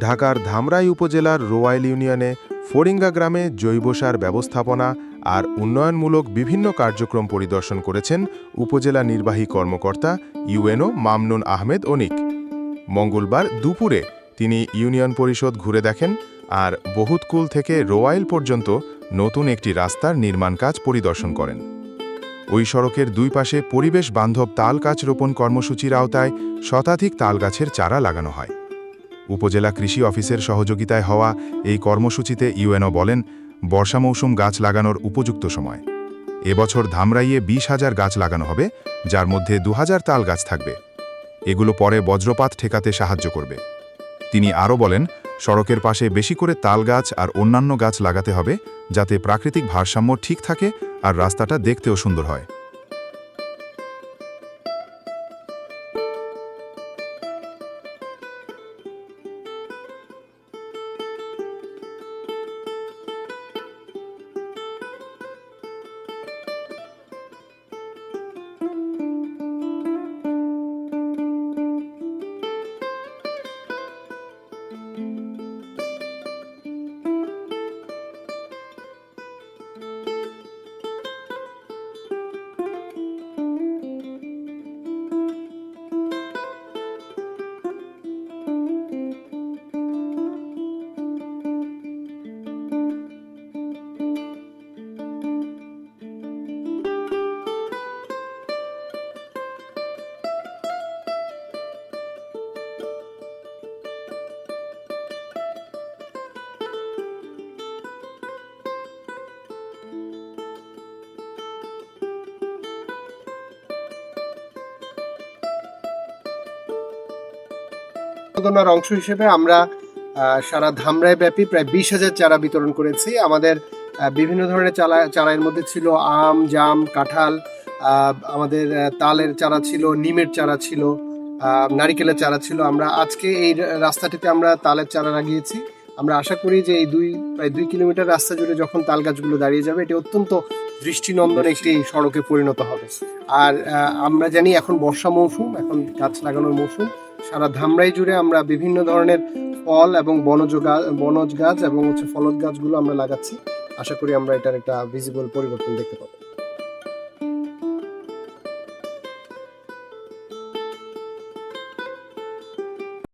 ঢাকার ধামরাই উপজেলার রোয়াইল ইউনিয়নে ফরিঙ্গা গ্রামে জৈব সার ব্যবস্থাপনা আর উন্নয়নমূলক বিভিন্ন কার্যক্রম পরিদর্শন করেছেন উপজেলা নির্বাহী কর্মকর্তা ইউএনও মামনুন আহমেদ অনিক। মঙ্গলবার দুপুরে তিনি ইউনিয়ন পরিষদ ঘুরে দেখেন আর বহুতকুল থেকে রোয়াইল পর্যন্ত নতুন একটি রাস্তার নির্মাণ কাজ পরিদর্শন করেন। ওই সড়কের দুই পাশে পরিবেশ বান্ধব তাল গাছ রোপণ কর্মসূচির আওতায় শতাধিক তাল গাছের চারা লাগানো হয়। উপজেলা কৃষি অফিসের সহযোগিতায় হওয়া এই কর্মসূচিতে ইউএনও বলেন, বর্ষা মৌসুম গাছ লাগানোর উপযুক্ত সময়। এবছর ধামরাইয়ে 20,000 গাছ লাগানো হবে, যার মধ্যে 2,000 তাল গাছ থাকবে। এগুলো পরে বজ্রপাত ঠেকাতে সাহায্য করবে। তিনি আরও বলেন, সড়কের পাশে বেশি করে তাল গাছ আর অন্যান্য গাছ লাগাতে হবে, যাতে প্রাকৃতিক ভারসাম্য ঠিক থাকে আর রাস্তাটা দেখতেও সুন্দর হয়। প্রচারণার অংশ হিসেবে আমরা সারা ধামরাই ব্যাপী প্রায় 20,000 চারা বিতরণ করেছি। আমাদের বিভিন্ন ধরনের চারার মধ্যে ছিল আম, জাম, কাঁঠাল, আমাদের তালের চারা ছিল, নিমের চারা ছিল, নারিকেলের চারা ছিল। আমরা আজকে এই রাস্তাটিতে আমরা তালের চারা লাগিয়েছি। আমরা আশা করি যে এই প্রায় 2 কিলোমিটার রাস্তা জুড়ে যখন তাল গাছগুলো দাঁড়িয়ে যাবে, এটি অত্যন্ত দৃষ্টিনন্দন একটি সড়কে পরিণত হবে। আর আমরা জানি এখন বর্ষা মৌসুম, এখন গাছ লাগানোর মৌসুম। সারা ধামরাই জুড়ে আমরা বিভিন্ন ধরনের ফল এবং বনজ গাছ এবং ফলদ গাছগুলো আমরা লাগাচ্ছি। আশা করি আমরা এটার একটা ভিজিবল পরিবর্তন দেখতে পাবো।